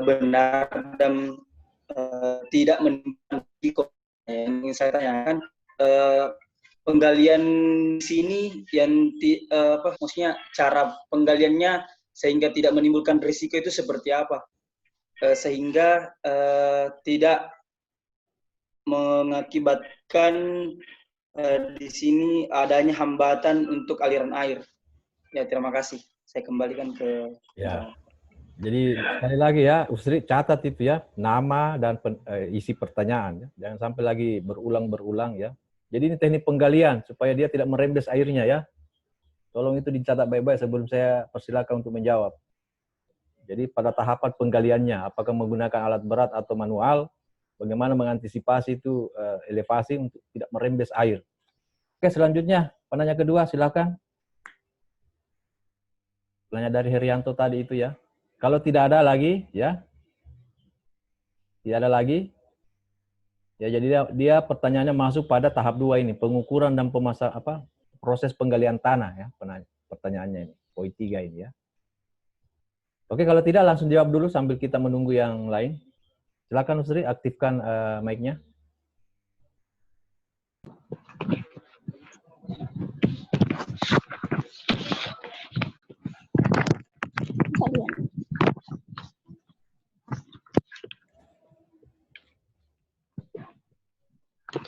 benar dan tidak menimbulkan risiko. Yang ingin saya tanyakan, penggalian di sini yang maksudnya cara penggaliannya sehingga tidak menimbulkan risiko itu seperti apa? Sehingga tidak mengakibatkan di sini adanya hambatan untuk aliran air. Ya, terima kasih. Saya kembalikan ke ya. Jadi sekali lagi ya, Usri catat itu ya, nama dan isi pertanyaan ya. Jangan sampai lagi berulang-berulang ya. Jadi ini teknik penggalian supaya dia tidak merembes airnya ya. Tolong itu dicatat baik-baik sebelum saya persilakan untuk menjawab. Jadi pada tahapan penggaliannya, apakah menggunakan alat berat atau manual, bagaimana mengantisipasi itu elevasi untuk tidak merembes air. Oke, selanjutnya penanya kedua, silakan. Penanya dari Herianto tadi itu ya. Kalau tidak ada lagi, ya, tidak ada lagi, ya jadi dia pertanyaannya masuk pada tahap 2 ini, pengukuran dan proses penggalian tanah ya, pertanyaannya ini, poin 3 ini ya. Oke, kalau tidak langsung jawab dulu sambil kita menunggu yang lain. Silakan Usri, aktifkan mic-nya.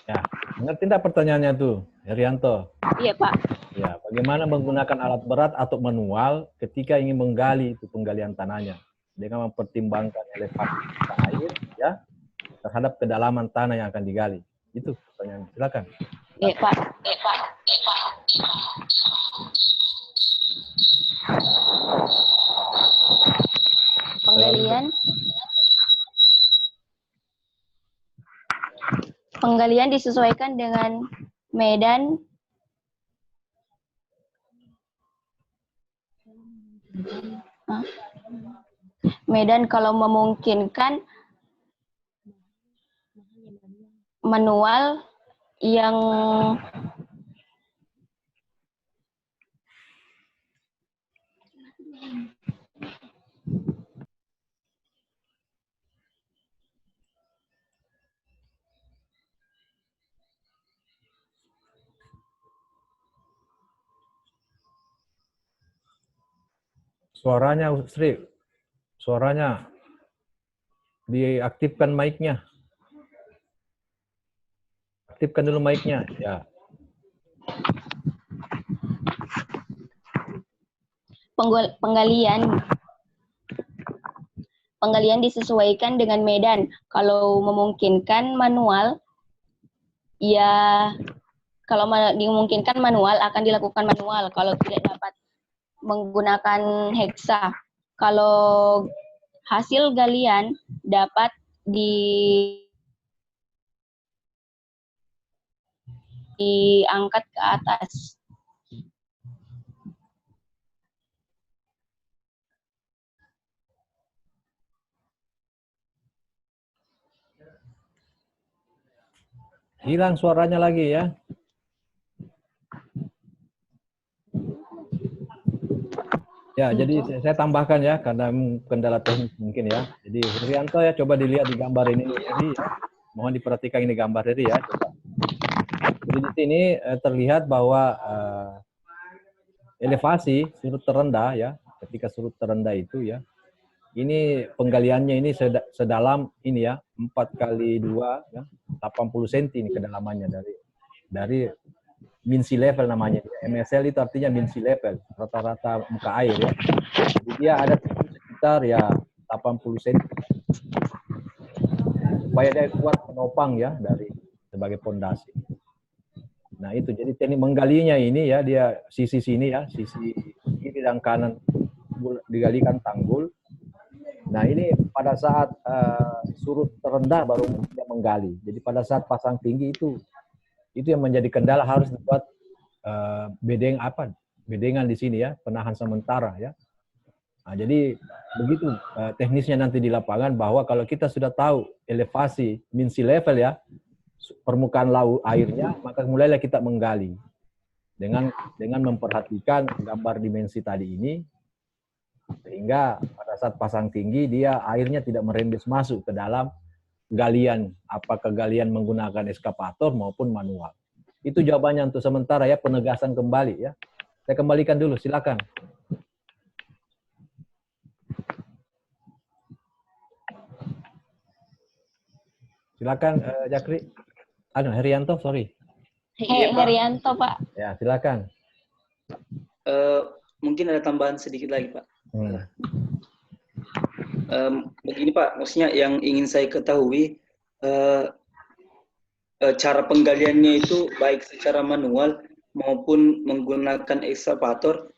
Ya, mengerti tidak pertanyaannya tuh, Herianto? Iya, Pak. Ya, bagaimana menggunakan alat berat atau manual ketika ingin menggali itu penggalian tanahnya dengan mempertimbangkan elevasi air ya terhadap kedalaman tanah yang akan digali. Itu pertanyaan. Silakan. Iya, Pak. Penggalian disesuaikan dengan medan kalau memungkinkan manual yang Suaranya, Sri. Suaranya. Diaktifkan mic-nya. Aktifkan dulu mic-nya. Ya. Penggalian disesuaikan dengan medan. Kalau memungkinkan manual, ya kalau dimungkinkan manual akan dilakukan manual. Kalau tidak dapat menggunakan heksa. Kalau hasil galian dapat diangkat ke atas. Hilang suaranya lagi ya. Ya, jadi saya tambahkan ya, karena kendala teknis mungkin ya. Jadi Herianto ya, coba dilihat di gambar ini. Jadi, ya, mohon diperhatikan ini gambar ini ya. Coba. Jadi di sini terlihat bahwa elevasi surut terendah ya, ketika surut terendah itu ya, ini penggaliannya ini sedalam ini ya, 4 kali 2 ya, 80 cm ini kedalamannya dari mean sea level namanya. MSL itu artinya mean sea level, rata-rata muka air ya. Jadi dia ada sekitar ya 80 cm. Supaya dia kuat menopang ya dari sebagai pondasi. Nah itu, jadi teknik menggalinya ini ya, dia sisi sini ya, sisi kiri dan kanan digalikan tanggul. Nah ini pada saat surut terendah baru dia menggali. Jadi pada saat pasang tinggi itu yang menjadi kendala, harus dibuat bedengan di sini ya, penahan sementara ya. Nah, jadi begitu teknisnya nanti di lapangan, bahwa kalau kita sudah tahu elevasi mean sea level ya, permukaan laut airnya, maka mulailah kita menggali dengan memperhatikan gambar dimensi tadi ini, sehingga pada saat pasang tinggi dia airnya tidak merembes masuk ke dalam galian, apakah galian menggunakan eskavator maupun manual. Itu jawabannya untuk sementara ya, penegasan kembali ya. Saya kembalikan dulu, silakan. Silakan Jakri. Herianto, sorry. Iya, Pak. Herianto, Pak. Ya, silakan. Mungkin ada tambahan sedikit lagi, Pak. Begini Pak, maksudnya yang ingin saya ketahui cara penggaliannya itu baik secara manual maupun menggunakan ekskavator.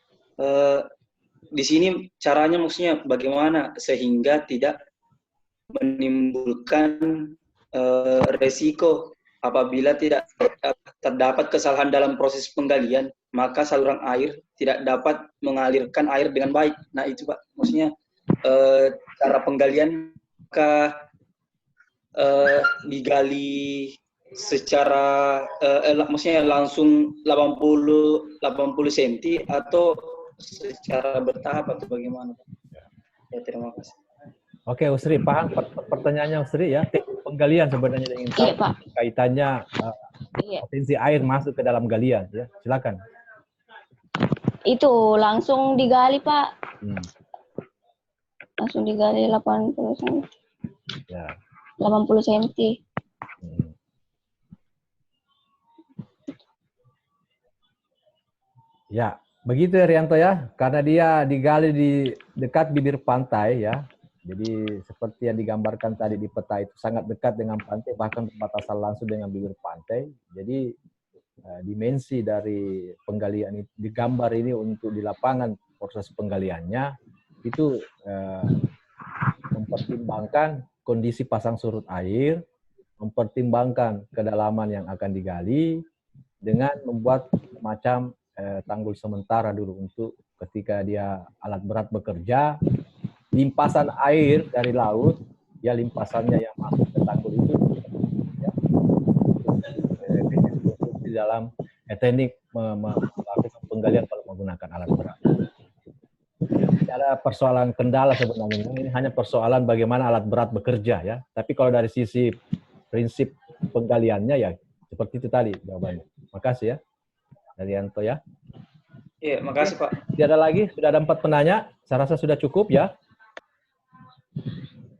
Di sini caranya maksudnya bagaimana sehingga tidak menimbulkan resiko apabila tidak terdapat kesalahan dalam proses penggalian, maka saluran air tidak dapat mengalirkan air dengan baik. Nah itu Pak, maksudnya cara penggalian digali secara maksudnya langsung 80 cm atau secara bertahap atau bagaimana Pak? Ya, terima kasih. Oke, Usri, paham pertanyaannya Usri ya? Penggalian sebenarnya ingin tahu Pak. kaitannya potensi air masuk ke dalam galian ya. Silakan. Itu langsung digali, Pak. Langsung digali 80 cm. Ya. 80 cm. Ya, begitu ya Rianto ya. Karena dia digali di dekat bibir pantai ya. Jadi seperti yang digambarkan tadi di peta itu sangat dekat dengan pantai, bahkan berbatasan langsung dengan bibir pantai. Jadi dimensi dari penggalian itu, digambar ini untuk di lapangan proses penggaliannya itu mempertimbangkan kondisi pasang surut air, mempertimbangkan kedalaman yang akan digali dengan membuat semacam tanggul sementara dulu untuk ketika dia alat berat bekerja, limpasan air dari laut, ya limpasannya yang masuk ke tanggul itu ya, di dalam teknik melakukan penggalian kalau menggunakan alat berat. Tidak ada persoalan kendala sebenarnya, ini hanya persoalan bagaimana alat berat bekerja ya. Tapi kalau dari sisi prinsip penggaliannya ya seperti itu tadi jawabannya. Makasih ya, Herianto ya. Iya, makasih Pak. Tidak ada lagi, sudah ada 4 penanya. Saya rasa sudah cukup ya.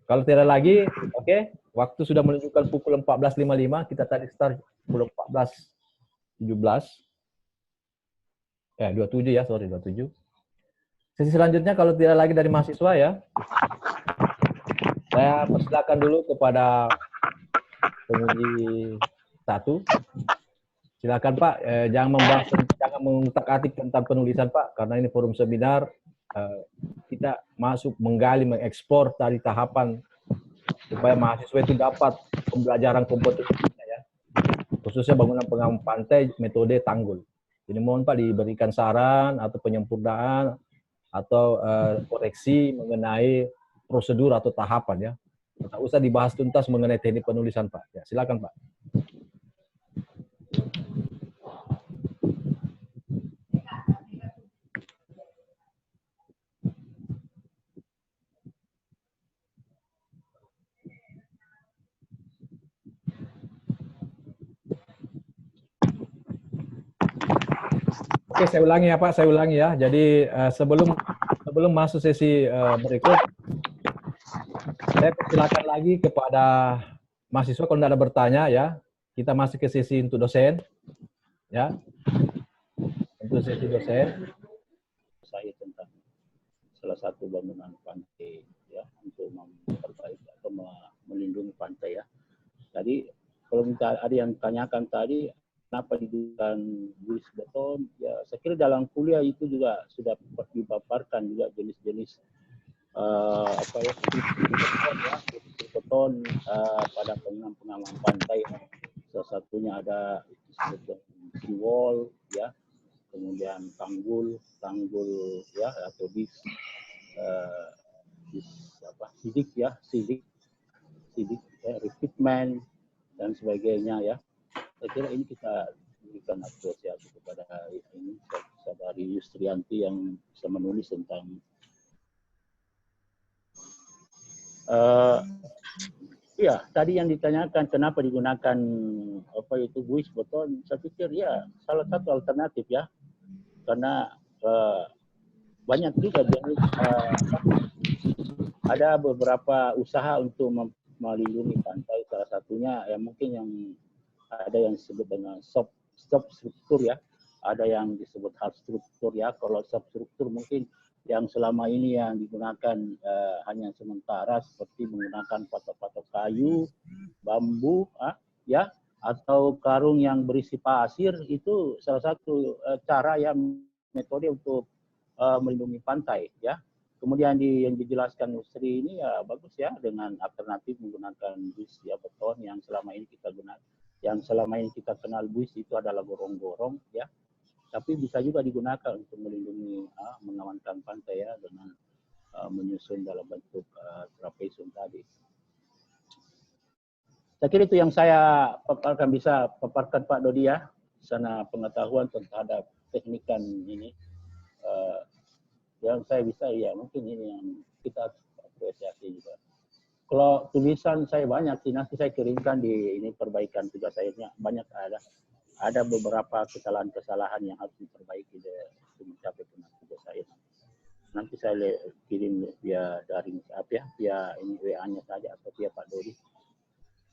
Kalau tidak lagi, oke. Waktu sudah menunjukkan pukul 14.55. Kita tadi start pukul 14.17. 27 ya, sorry 27. Sesi selanjutnya kalau tidak lagi dari mahasiswa ya. Saya persilakan dulu kepada penguji 1. Silakan Pak, jangan mengutak-atik tentang penulisan Pak, karena ini forum seminar. Kita masuk menggali, mengekspor dari tahapan supaya mahasiswa itu dapat pembelajaran kompetensinya ya, khususnya bangunan pengaman pantai metode tanggul. Jadi mohon Pak diberikan saran atau penyempurnaan atau koreksi mengenai prosedur atau tahapan ya. Tidak usah dibahas tuntas mengenai teknik penulisan Pak. Ya, silakan Pak. Oke, saya ulangi ya Pak, saya ulangi ya. Jadi sebelum masuk sesi berikut, saya persilakan lagi kepada mahasiswa kalau tidak ada bertanya ya. Kita masuk ke sesi untuk dosen, ya. Untuk sesi dosen. Saya tentang salah satu bangunan pantai ya untuk memperbaiki atau melindungi pantai ya. Jadi kalau ada yang tanyakan tadi kenapa didirikan buis beton, ya saya kira dalam kuliah itu juga sudah dipaparkan juga jenis-jenis beton pada pengaman pantai. Salah satunya ada seawall ya, kemudian tanggul ya atau sidik ya, refitment dan sebagainya ya. Saya kira ini kita berikan apresiasi kepada ini saudari Yustrianti yang bisa menulis tentang Ya, tadi yang ditanyakan kenapa digunakan buis beton, saya pikir ya salah satu alternatif ya, karena banyak juga jenis ada beberapa usaha untuk melindungi pantai, salah satunya ya mungkin yang ada yang disebut dengan soft struktur ya, ada yang disebut hard struktur ya. Kalau soft struktur mungkin yang selama ini yang digunakan hanya sementara seperti menggunakan patok-patok kayu, bambu, ya, atau karung yang berisi pasir, itu salah satu cara ya, metode untuk melindungi pantai ya. Kemudian yang dijelaskan Usri ini ya bagus ya, dengan alternatif menggunakan buis ya beton yang selama ini kita gunakan, yang selama ini kita kenal buis itu adalah gorong-gorong ya. Tapi bisa juga digunakan untuk melindungi, mengamankan pantai ya, dengan menyusun dalam bentuk trapesium tadi. Saya kira itu yang saya bisa paparkan Pak Dodi ya, sana pengetahuan terhadap teknikan ini. Yang saya bisa ya mungkin ini yang kita apresiasi juga. Kalau tulisan saya banyak sih, nanti saya kirimkan di ini perbaikan tugas saya, banyak ada beberapa kesalahan-kesalahan yang harus diperbaiki untuk mencapai tugas saya. Nanti saya kirim via daring ya, via ini WA-nya saja atau via Pak Dodi.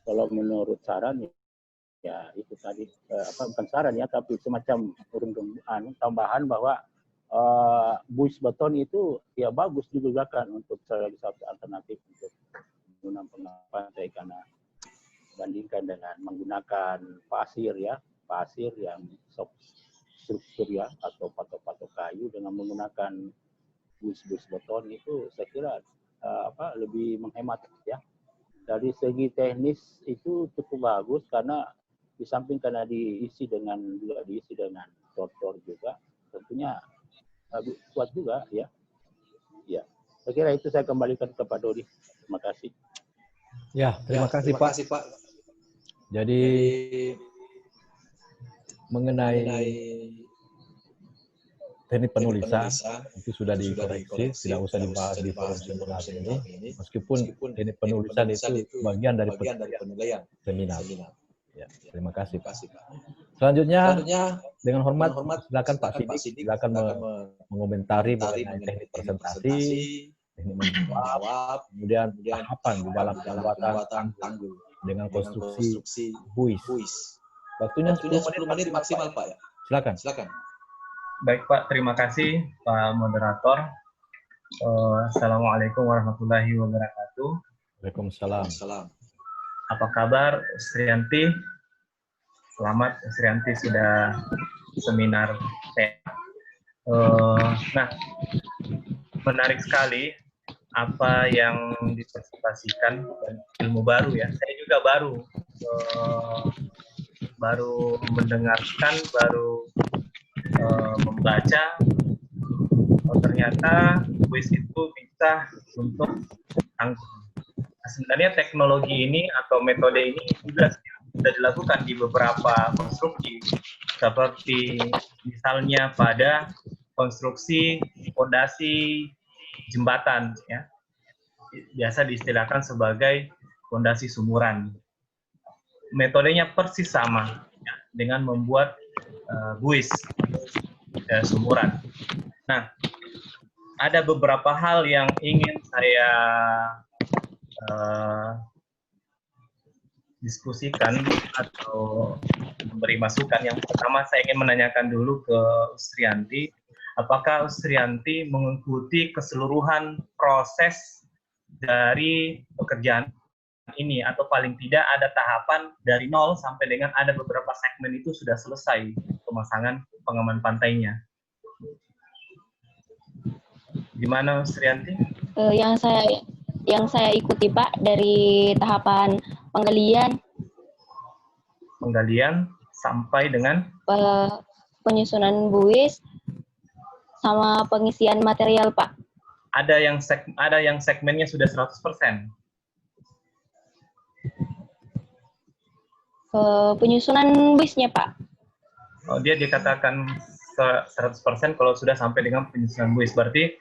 Kalau menurut saran ya itu tadi bukan saran ya, tapi semacam tambahan bahwa buis beton itu ya bagus digunakan untuk salah satu alternatif untuk menggunakan pantai, karena bandingkan dengan menggunakan pasir ya, pasir yang soft struktur ya, atau patok-patok kayu, dengan menggunakan buis beton itu saya kira lebih menghemat ya. Dari segi teknis itu cukup bagus, karena di samping karena diisi dengan tortor juga, tentunya kuat juga ya. Ya, saya kira itu saya kembalikan ke Pak Dodi. Terima kasih. Ya, terima kasih Pak. Jadi mengenai teknik penulisan itu sudah dikoreksi, tidak usah dibahas di forum seminar ini, meskipun teknik penulisan itu bagian dari penilaian seminar. Ya, terima kasih Pak. Selanjutnya dengan hormat silakan Pak Sidik, silakan mengomentari mengenai teknik presentasi, teknik menjawab, kemudian tahapan di dalam pembuatan tanggul dengan konstruksi buis. Waktunya 10 menit maksimal Pak ya. Silakan. Baik Pak, terima kasih Pak Moderator. Assalamualaikum warahmatullahi wabarakatuh. Waalaikumsalam. Apa kabar Usrianti? Selamat Usrianti sudah seminar saya. Nah, menarik sekali apa yang dipresentasikan, dan ilmu baru ya. Saya juga baru mendengarkan, baru membaca. Ternyata buis itu bisa untuk tanggul. Nah, sebenarnya teknologi ini atau metode ini juga sudah dilakukan di beberapa konstruksi, seperti misalnya pada konstruksi fondasi jembatan ya, biasa diistilahkan sebagai fondasi sumuran. Metodenya persis sama ya, dengan membuat buis sumuran. Nah, ada beberapa hal yang ingin saya diskusikan atau memberi masukan. Yang pertama saya ingin menanyakan dulu ke Usrianti, apakah Usrianti mengikuti keseluruhan proses dari pekerjaan ini, atau paling tidak ada tahapan dari nol sampai dengan ada beberapa segmen itu sudah selesai pemasangan pengaman pantainya. Gimana Usrianti? Yang saya ikuti Pak, dari tahapan penggalian sampai dengan penyusunan buis sama pengisian material Pak. Ada yang segmennya sudah 100%. Penyusunan buisnya Pak. Oh, dia dikatakan 100% kalau sudah sampai dengan penyusunan buis. Berarti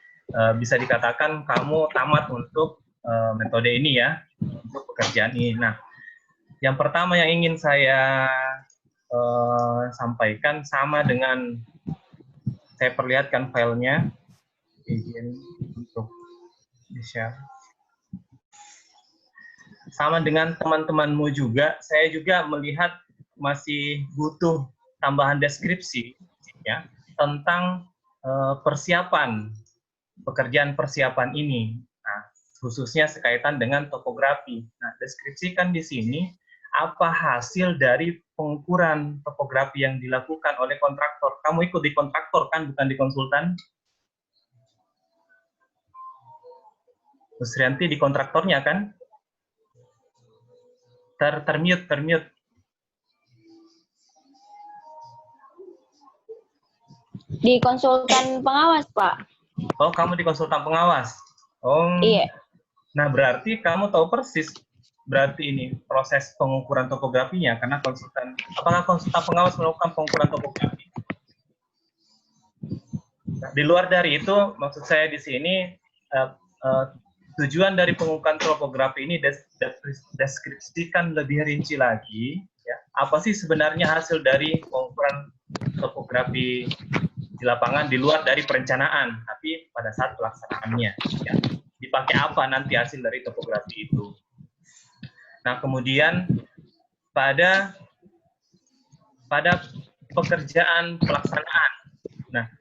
bisa dikatakan kamu tamat untuk metode ini ya, untuk pekerjaan ini. Nah, yang pertama yang ingin saya sampaikan sama dengan, saya perlihatkan filenya, izin untuk di-share. Sama dengan teman-temanmu juga, saya juga melihat masih butuh tambahan deskripsi ya tentang persiapan pekerjaan persiapan ini. Nah, khususnya sekaitan dengan topografi. Nah, deskripsikan di sini apa hasil dari pengukuran topografi yang dilakukan oleh kontraktor. Kamu ikut di kontraktor kan, bukan di konsultan? Bu Srianti di kontraktornya kan? Termute. Di konsultan pengawas, Pak. Oh, kamu di konsultan pengawas. Oh. Iya. Nah, berarti kamu tahu persis berarti ini proses pengukuran topografinya, karena apakah konsultan pengawas melakukan pengukuran topografi? Nah, di luar dari itu, maksud saya di sini tujuan dari pengukuran topografi ini deskripsikan lebih rinci lagi, ya, apa sih sebenarnya hasil dari pengukuran topografi di lapangan di luar dari perencanaan, tapi pada saat pelaksanaannya, ya, dipakai apa nanti hasil dari topografi itu. Nah, kemudian pada pekerjaan pelaksanaan, nah,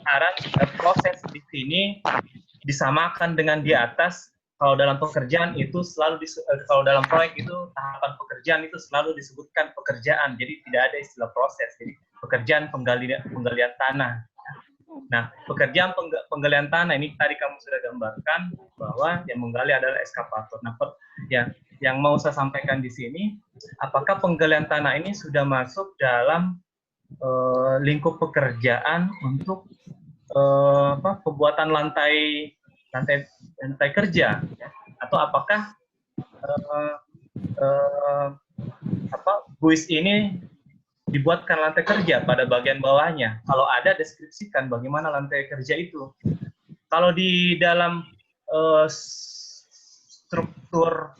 sekarang proses di sini disamakan dengan di atas. Kalau dalam pekerjaan itu selalu kalau dalam proyek itu tahapan pekerjaan itu selalu disebutkan pekerjaan, jadi tidak ada istilah proses. Jadi pekerjaan penggalian tanah. Nah, pekerjaan penggalian tanah ini tadi kamu sudah gambarkan bahwa yang menggali adalah eskavator. Nah, yang mau saya sampaikan di sini, apakah penggalian tanah ini sudah masuk dalam lingkup pekerjaan untuk pembuatan lantai kerja, ya? Atau apakah buis ini dibuatkan lantai kerja pada bagian bawahnya? Kalau ada, deskripsikan bagaimana lantai kerja itu. Kalau di dalam struktur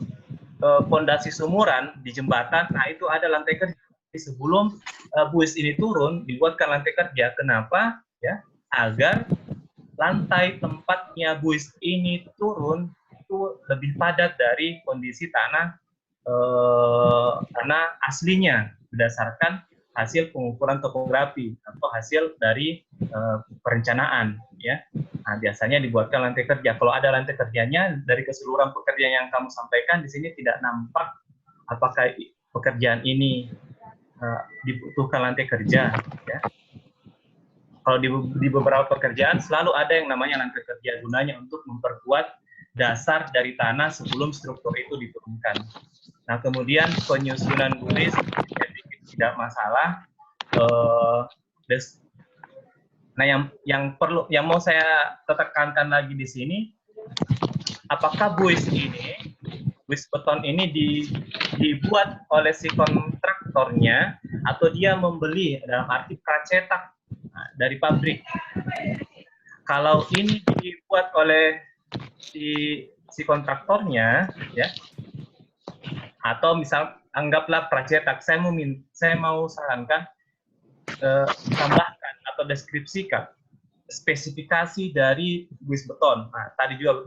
pondasi sumuran di jembatan, nah itu ada lantai kerja. Sebelum buis ini turun, dibuatkan lantai kerja. Kenapa? Ya, agar lantai tempatnya buis ini turun itu lebih padat dari kondisi tanah aslinya berdasarkan hasil pengukuran topografi atau hasil dari perencanaan, ya. Nah, biasanya dibuatkan lantai kerja. Kalau ada lantai kerjanya, dari keseluruhan pekerjaan yang kamu sampaikan di sini tidak nampak apakah pekerjaan ini dibutuhkan lantai kerja, ya. Kalau di beberapa pekerjaan selalu ada yang namanya lantai kerja, gunanya untuk memperkuat dasar dari tanah sebelum struktur itu diturunkan. Nah, kemudian penyusunan buis tidak masalah. Nah, yang mau saya tekankan lagi di sini, apakah buis beton ini dibuat oleh si kontraktornya atau dia membeli dalam arti pracetak dari pabrik. Kalau ini dibuat oleh si kontraktornya, ya, atau misal anggaplah pracetak, saya mau sarankan tambahkan atau deskripsikan spesifikasi dari buis beton. Nah, tadi juga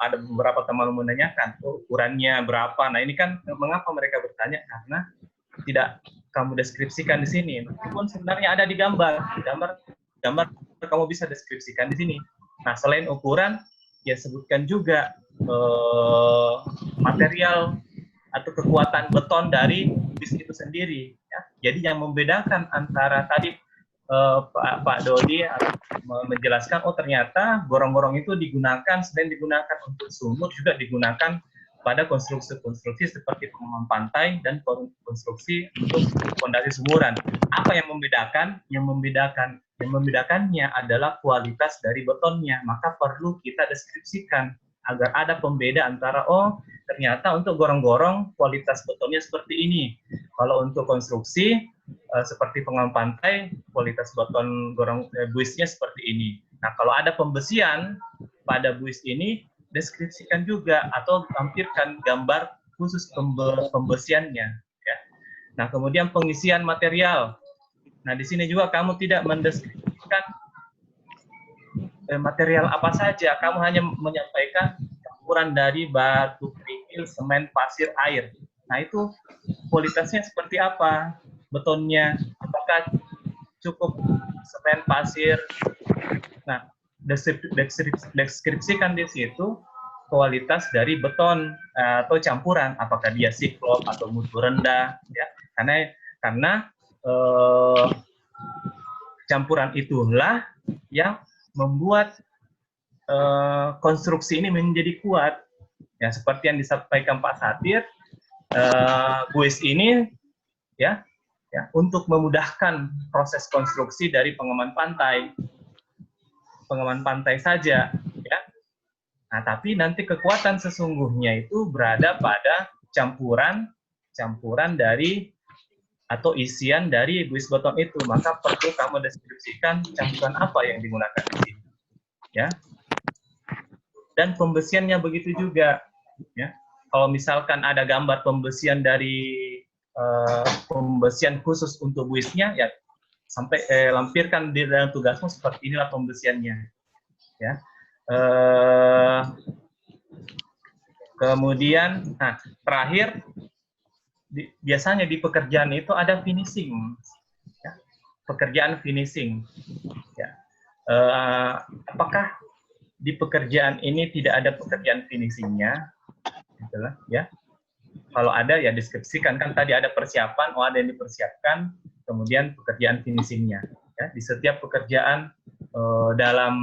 ada beberapa teman menanyakan ukurannya berapa. Nah, ini kan mengapa mereka bertanya, karena tidak kamu deskripsikan di sini. Meskipun sebenarnya ada di gambar kamu bisa deskripsikan di sini. Nah, selain ukuran, ya sebutkan juga material atau kekuatan beton dari buis itu sendiri. Ya. Jadi yang membedakan antara tadi Pak Dodi menjelaskan, oh ternyata gorong-gorong itu digunakan, selain digunakan untuk sumur, juga digunakan pada konstruksi-konstruksi seperti pengaman pantai dan konstruksi untuk fondasi sumuran. Apa yang membedakan? Yang membedakannya adalah kualitas dari betonnya. Maka perlu kita deskripsikan agar ada pembeda antara, oh ternyata untuk gorong-gorong kualitas betonnya seperti ini. Kalau untuk konstruksi seperti pengaman pantai, kualitas beton buisnya seperti ini. Nah, kalau ada pembesian pada buis ini, deskripsikan juga atau lampirkan gambar khusus pembesiannya. Ya. Nah, kemudian pengisian material. Nah, di sini juga kamu tidak mendeskripsikan material apa saja, kamu hanya menyampaikan campuran dari batu kerikil, semen, pasir, air. Nah, itu kualitasnya seperti apa? Betonnya, apakah cukup semen, pasir? Nah, deskripsikan di situ kualitas dari beton atau campuran, apakah dia siklop atau mutu rendah, ya? Karena campuran itulah yang membuat konstruksi ini menjadi kuat. Ya, seperti yang disampaikan Pak Satir, buis ini ya untuk memudahkan proses konstruksi dari pengaman pantai saja, ya. Nah, tapi nanti kekuatan sesungguhnya itu berada pada campuran dari atau isian dari buis beton itu. Maka perlu kamu deskripsikan campuran apa yang digunakan di sini, ya. Dan pembesiannya begitu juga, ya. Kalau misalkan ada gambar pembesian dari pembesian khusus untuk buisnya, ya sampai lampirkan di dalam tugasmu seperti inilah pembesiannya, ya. Kemudian, nah terakhir, biasanya di pekerjaan itu ada finishing, ya. Pekerjaan finishing, ya. Apakah di pekerjaan ini tidak ada pekerjaan finishingnya, itulah, ya. Kalau ada ya deskripsikan, kan tadi ada persiapan, ada yang dipersiapkan, kemudian pekerjaan finishingnya, ya. Di setiap pekerjaan dalam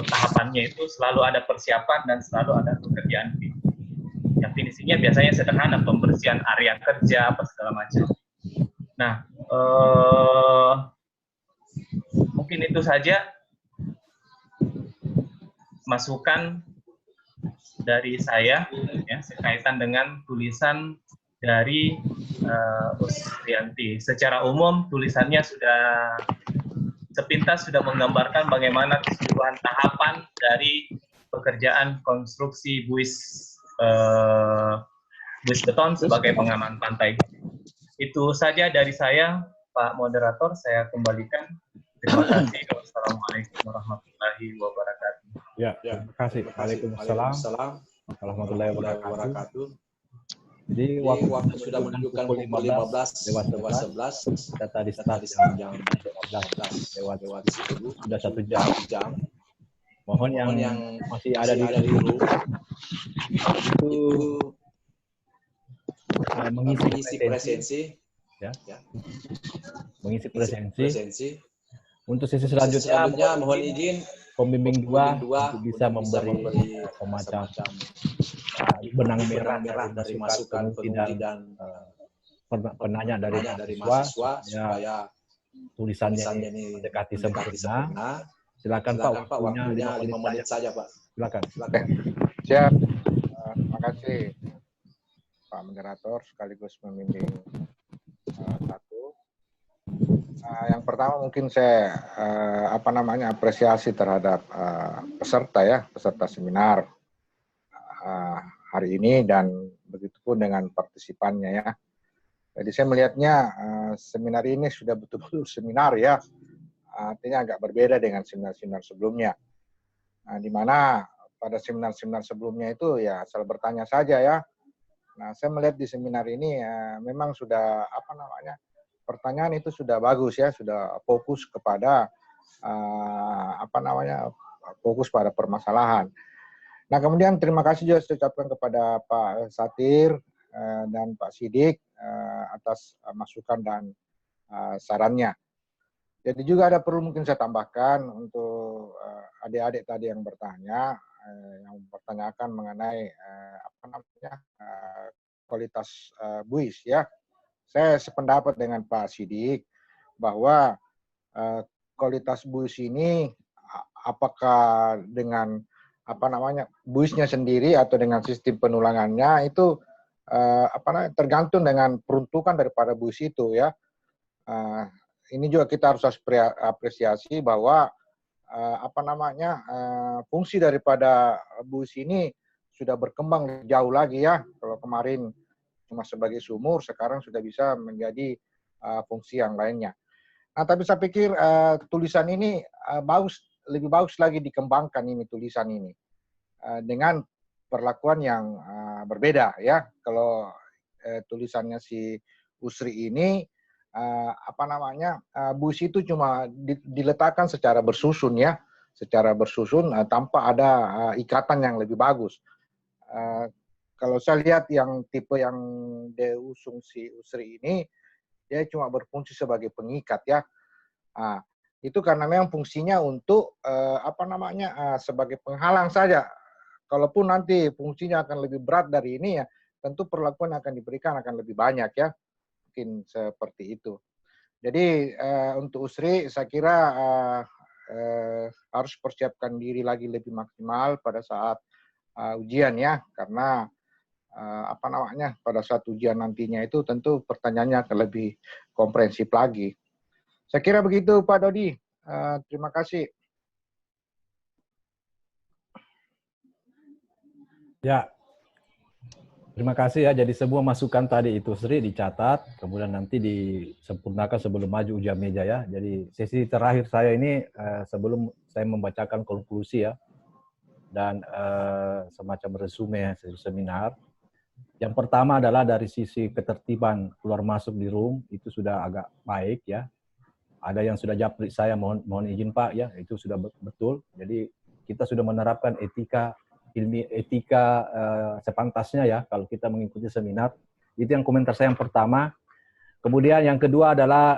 tahapannya itu selalu ada persiapan dan selalu ada pekerjaan finishing. Yang finishingnya biasanya sederhana, pembersihan area kerja apa segala macam. Nah, mungkin itu saja masukan dari saya, ya, berkaitan dengan tulisan dari Usrianti. Secara umum tulisannya sudah sepintas sudah menggambarkan bagaimana keseluruhan tahapan dari pekerjaan konstruksi buis beton sebagai pengaman pantai. Itu saja dari saya, Pak Moderator. Saya kembalikan. Terima kasih. Wassalamualaikum warahmatullahi wabarakatuh. Ya, terima kasih. Waalaikumsalam warahmatullahi wabarakatuh. Jadi waktu sudah menunjukkan pukul 15:11, data di start jam 15:10, sudah 1 jam. Mohon yang masih ada di room itu mengisi presensi, ya. Mengisi presensi. Untuk sesi selanjutnya mohon izin pembimbing 2 untuk bisa memberi semacam benang merah dari masukan dan penanya dari mahasiswa supaya tulisannya ini mendekati sempurna. Silakan Pak, waktunya 5 menit saja Pak. Silakan. Siap. Terima kasih Pak Moderator sekaligus membimbing satu. Yang pertama mungkin saya apresiasi terhadap peserta seminar hari ini dan begitupun dengan partisipannya, ya. Jadi saya melihatnya seminar ini sudah betul-betul seminar, ya. Artinya agak berbeda dengan seminar-seminar sebelumnya. Di mana pada seminar-seminar sebelumnya itu ya asal bertanya saja, ya. Nah, saya melihat di seminar ini memang sudah pertanyaan itu sudah bagus, ya, sudah fokus kepada fokus pada permasalahan. Nah, kemudian terima kasih juga saya ucapkan kepada Pak Satir dan Pak Sidik atas masukan dan sarannya. Jadi juga ada perlu mungkin saya tambahkan untuk adik-adik tadi yang bertanya, yang mempertanyakan mengenai kualitas buis, ya. Saya sependapat dengan Pak Sidik bahwa kualitas buis ini apakah dengan buisnya sendiri atau dengan sistem penulangannya itu tergantung dengan peruntukan daripada buis itu, ya. Ini juga kita harus apresiasi bahwa fungsi daripada bus ini sudah berkembang jauh lagi ya. Kalau kemarin cuma sebagai sumur, sekarang sudah bisa menjadi fungsi yang lainnya. Nah, tapi saya pikir tulisan ini lebih bagus lagi dikembangkan ini tulisan ini dengan perlakuan yang berbeda ya. Kalau tulisannya si Usri ini bus itu cuma diletakkan secara bersusun ya, tanpa ada ikatan yang lebih bagus. Kalau saya lihat yang tipe yang diusung si Usri ini, dia cuma berfungsi sebagai pengikat ya. Itu karena memang fungsinya untuk sebagai penghalang saja. Kalaupun nanti fungsinya akan lebih berat dari ini ya, tentu perlakuan akan diberikan akan lebih banyak ya. Mungkin seperti itu. Jadi untuk Usri saya kira harus persiapkan diri lagi lebih maksimal pada saat ujian ya, karena pada saat ujian nantinya itu tentu pertanyaannya akan lebih komprehensif lagi. Saya kira begitu Pak Dodi. Terima kasih. Ya, terima kasih ya. Jadi semua masukan tadi itu Sri dicatat, kemudian nanti disempurnakan sebelum maju ujian meja ya. Jadi sesi terakhir saya ini sebelum saya membacakan konklusi ya, dan semacam resume seminar. Yang pertama adalah dari sisi ketertiban keluar masuk di room itu sudah agak baik ya. Ada yang sudah japri saya mohon izin Pak ya, itu sudah betul. Jadi kita sudah menerapkan etika sepantasnya ya kalau kita mengikuti seminar. Itu yang komentar saya yang pertama. Kemudian yang kedua adalah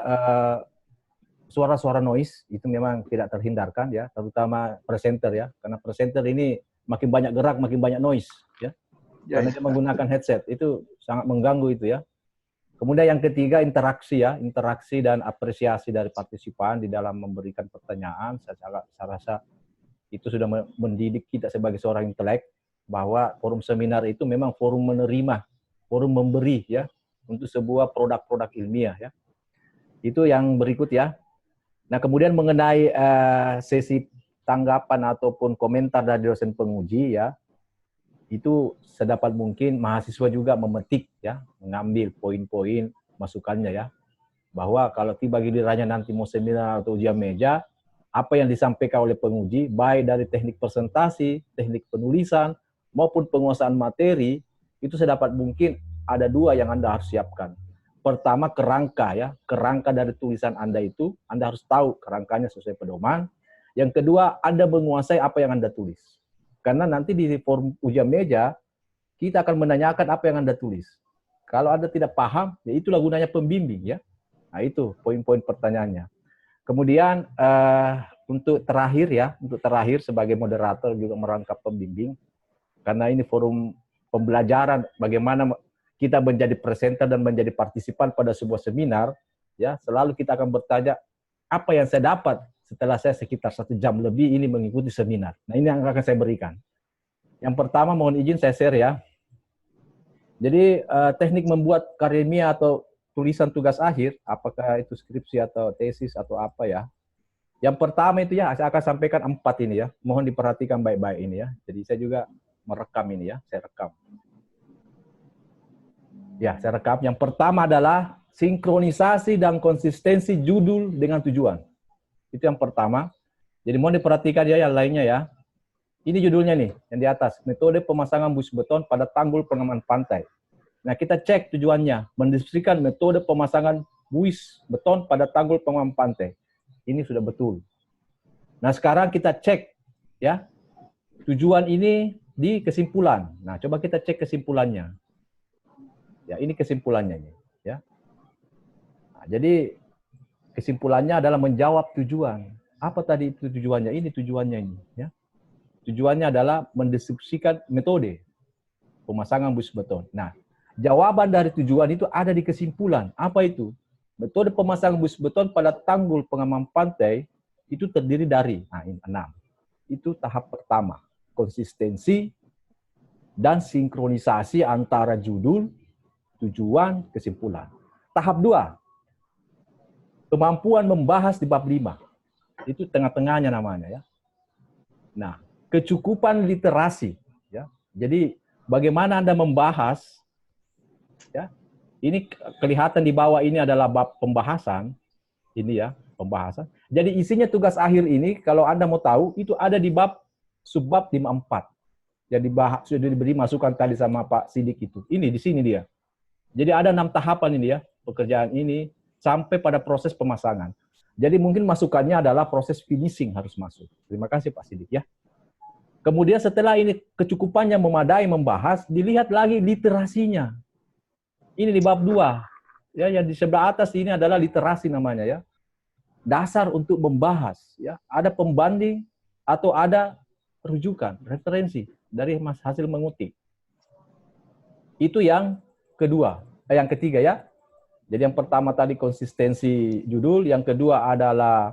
suara-suara noise itu memang tidak terhindarkan ya, terutama presenter ya, karena presenter ini makin banyak gerak makin banyak noise ya. Karena dia menggunakan headset, itu sangat mengganggu itu ya. Kemudian yang ketiga interaksi ya, interaksi dan apresiasi dari partisipan di dalam memberikan pertanyaan. Saya rasa itu sudah mendidik kita sebagai seorang intelek bahwa forum seminar itu memang forum menerima, forum memberi ya untuk sebuah produk-produk ilmiah ya. Itu yang berikut ya. Nah kemudian mengenai sesi tanggapan ataupun komentar dari dosen penguji ya, itu sedapat mungkin mahasiswa juga memetik ya, mengambil poin-poin masukannya ya, bahwa kalau tiba gilirannya nanti mau seminar atau ujian meja, apa yang disampaikan oleh penguji baik dari teknik presentasi, teknik penulisan maupun penguasaan materi itu sedapat mungkin ada dua yang Anda harus siapkan. Pertama kerangka ya, kerangka dari tulisan Anda itu Anda harus tahu kerangkanya sesuai pedoman. Yang kedua Anda menguasai apa yang Anda tulis. Karena nanti di forum ujian meja, kita akan menanyakan apa yang Anda tulis. Kalau Anda tidak paham, ya itulah gunanya pembimbing ya. Nah itu poin-poin pertanyaannya. Kemudian untuk terakhir sebagai moderator juga merangkap pembimbing, karena ini forum pembelajaran bagaimana kita menjadi presenter dan menjadi partisipan pada sebuah seminar, ya selalu kita akan bertanya apa yang saya dapat setelah saya sekitar 1 jam lebih ini mengikuti seminar. Nah ini yang akan saya berikan. Yang pertama mohon izin saya share ya. Jadi teknik membuat karya ilmiah atau tulisan tugas akhir, apakah itu skripsi atau tesis atau apa ya. Yang pertama itu ya, saya akan sampaikan 4 ini ya. Mohon diperhatikan baik-baik ini ya. Jadi saya juga merekam ini ya, saya rekam. Ya, saya rekam. Yang pertama adalah sinkronisasi dan konsistensi judul dengan tujuan. Itu yang pertama. Jadi mohon diperhatikan ya yang lainnya ya. Ini judulnya nih, yang di atas. Metode pemasangan bus beton pada tanggul pengaman pantai. Nah, kita cek tujuannya. Mendeskripsikan metode pemasangan buis beton pada tanggul pengaman pantai. Ini sudah betul. Nah, sekarang kita cek ya. Tujuan ini di kesimpulan. Nah, coba kita cek kesimpulannya. Ya, ini kesimpulannya ini, ya. Nah, jadi kesimpulannya adalah menjawab tujuan. Apa tadi itu tujuannya? Ini tujuannya ini, ya. Tujuannya adalah mendeskripsikan metode pemasangan bus beton. Nah, jawaban dari tujuan itu ada di kesimpulan. Apa itu? Metode pemasangan bus beton pada tanggul pengaman pantai itu terdiri dari, nah ini 6. Itu tahap pertama, konsistensi dan sinkronisasi antara judul, tujuan, kesimpulan. Tahap 2, kemampuan membahas di bab 5. Itu tengah-tengahnya namanya ya. Nah, kecukupan literasi ya. Jadi bagaimana Anda membahas ya. Ini kelihatan di bawah ini adalah bab pembahasan. Ini ya, pembahasan. Jadi isinya tugas akhir ini kalau Anda mau tahu itu ada di bab subbab 54. Jadi sudah diberi masukan tadi sama Pak Sidik itu. Ini di sini dia. Jadi ada 6 tahapan ini ya, pekerjaan ini sampai pada proses pemasangan. Jadi mungkin masukannya adalah proses finishing harus masuk. Terima kasih Pak Sidik ya. Kemudian setelah ini kecukupannya memadai membahas, dilihat lagi literasinya. Ini di bab 2. Ya, yang di sebelah atas ini adalah literasi namanya ya. Dasar untuk membahas ya. Ada pembanding atau ada rujukan, referensi dari hasil mengutip. Itu yang kedua, yang ketiga ya. Jadi yang pertama tadi konsistensi judul, yang kedua adalah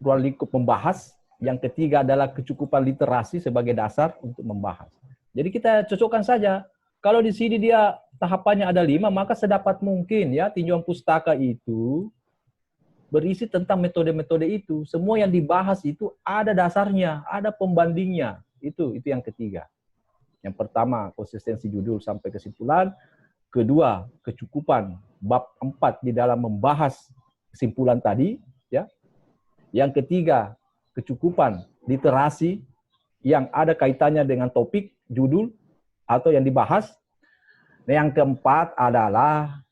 ruang lingkup membahas, yang ketiga adalah kecukupan literasi sebagai dasar untuk membahas. Jadi kita cocokkan saja. Kalau di sini dia tahapannya ada 5, maka sedapat mungkin ya tinjauan pustaka itu berisi tentang metode-metode itu. Semua yang dibahas itu ada dasarnya, ada pembandingnya. Itu yang ketiga. Yang pertama, konsistensi judul sampai kesimpulan. Kedua, kecukupan bab 4 di dalam membahas kesimpulan tadi. Ya. Yang ketiga, kecukupan literasi yang ada kaitannya dengan topik, judul, atau yang dibahas. Yang keempat adalah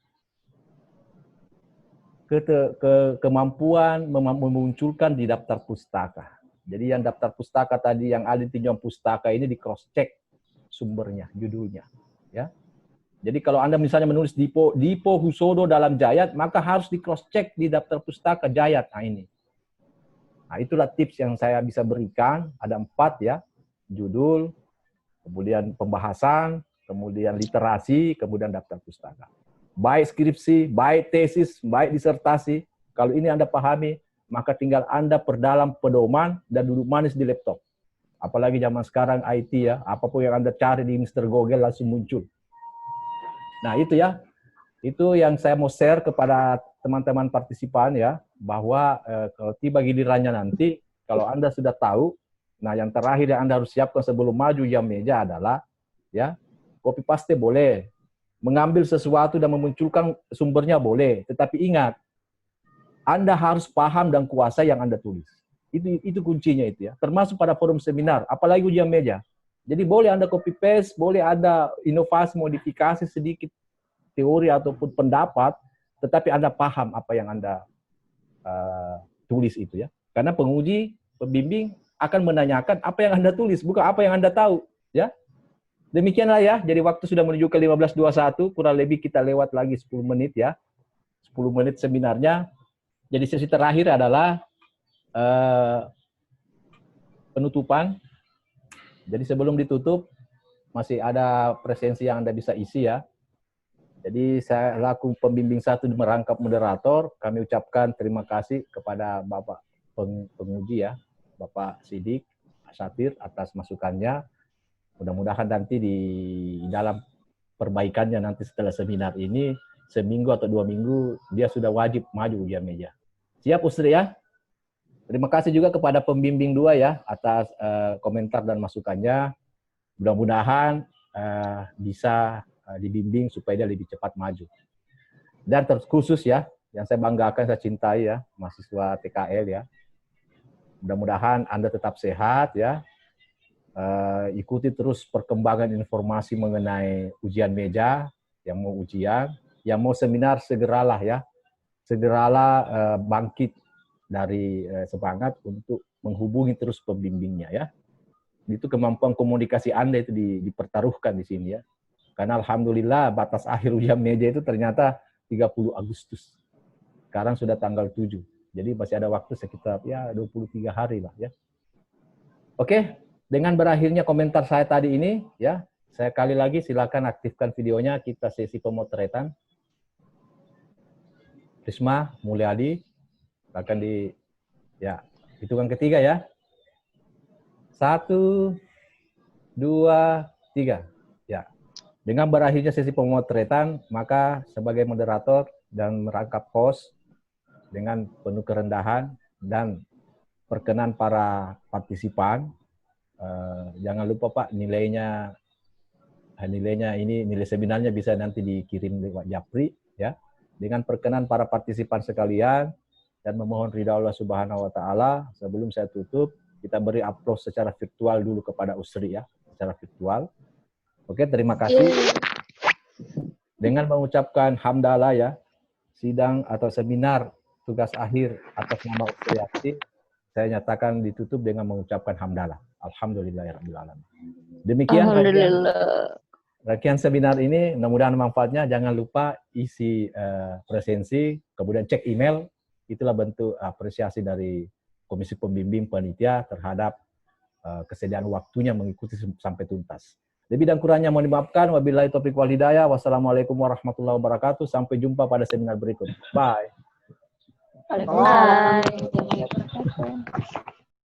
kemampuan memunculkan di daftar pustaka. Jadi yang daftar pustaka tadi yang ada di tinjauan pustaka ini di cross check sumbernya, judulnya, ya. Jadi kalau Anda misalnya menulis Dipo Husodo dalam Jayat, maka harus di cross check di daftar pustaka Jayat. Nah ini. Nah itulah tips yang saya bisa berikan. Ada 4 ya, judul, kemudian pembahasan, kemudian literasi, kemudian daftar pustaka. Baik skripsi, baik tesis, baik disertasi, kalau ini Anda pahami, maka tinggal Anda perdalam pedoman dan duduk manis di laptop. Apalagi zaman sekarang IT ya, apapun yang Anda cari di Mr. Google langsung muncul. Nah itu ya, itu yang saya mau share kepada teman-teman partisipan ya, bahwa kalau tiba gilirannya nanti, kalau Anda sudah tahu, nah yang terakhir yang Anda harus siapkan sebelum maju jam meja adalah, ya, copy paste boleh, mengambil sesuatu dan memunculkan sumbernya boleh, tetapi ingat, Anda harus paham dan kuasai yang Anda tulis. Itu kuncinya itu ya, termasuk pada forum seminar, apalagi ujian meja. Jadi boleh Anda copy paste, boleh ada inovasi, modifikasi sedikit teori ataupun pendapat, tetapi Anda paham apa yang Anda tulis itu ya. Karena penguji, pembimbing akan menanyakan apa yang Anda tulis, bukan apa yang Anda tahu, ya. Demikianlah ya, jadi waktu sudah menuju ke 15.21, kurang lebih kita lewat lagi 10 menit ya. 10 menit seminarnya. Jadi sesi terakhir adalah penutupan. Jadi sebelum ditutup, masih ada presensi yang Anda bisa isi ya. Jadi saya laku pembimbing 1 merangkap moderator, kami ucapkan terima kasih kepada Bapak penguji ya, Bapak Sidik Satir atas masukannya. Mudah-mudahan nanti di dalam perbaikannya nanti setelah seminar ini, seminggu atau 2 minggu, dia sudah wajib maju ujian meja. Siap Ustri ya? Terima kasih juga kepada pembimbing 2 ya, atas komentar dan masukannya. Mudah-mudahan bisa dibimbing supaya dia lebih cepat maju. Dan terkhusus ya, yang saya banggakan, saya cintai ya, mahasiswa TKL ya. Mudah-mudahan Anda tetap sehat ya. Ikuti terus perkembangan informasi mengenai ujian meja, yang mau ujian, yang mau seminar segeralah ya, segeralah bangkit dari semangat untuk menghubungi terus pembimbingnya ya. Itu kemampuan komunikasi Anda itu dipertaruhkan di sini ya. Karena alhamdulillah batas akhir ujian meja itu ternyata 30 Agustus. Sekarang sudah tanggal 7. Jadi masih ada waktu sekitar ya 23 hari lah ya. Oke. Dengan berakhirnya komentar saya tadi ini, ya, saya kali lagi silakan aktifkan videonya, kita sesi pemotretan. Risma Mulyadi, akan ya, hitungan ketiga ya. 1, 2, 3. Ya. Dengan berakhirnya sesi pemotretan, maka sebagai moderator dan merangkap host, dengan penuh kerendahan dan perkenan para partisipan. Jangan lupa Pak, nilainya ini, nilai seminarnya bisa nanti dikirim lewat Japri ya. Dengan perkenan para partisipan sekalian dan memohon ridha Allah Subhanahu wa taala, sebelum saya tutup, kita beri aplaus secara virtual dulu kepada Usri ya, secara virtual. Oke, terima kasih. Dengan mengucapkan hamdalah ya, sidang atau seminar tugas akhir atas nama Usriyanti, saya nyatakan ditutup dengan mengucapkan hamdalah. Alhamdulillahirabbil alamin. Demikian rangkaian seminar ini, mudah-mudahan manfaatnya. Jangan lupa isi presensi, kemudian cek email. Itulah bentuk apresiasi dari Komisi Pembimbing Panitia terhadap kesediaan waktunya mengikuti sampai tuntas. Lebih dan kurangnya mohon dimaafkan. Wabillahi taufiq wal hidayah. Wassalamualaikum warahmatullahi wabarakatuh. Sampai jumpa pada seminar berikut. Bye. Waalaikumsalam.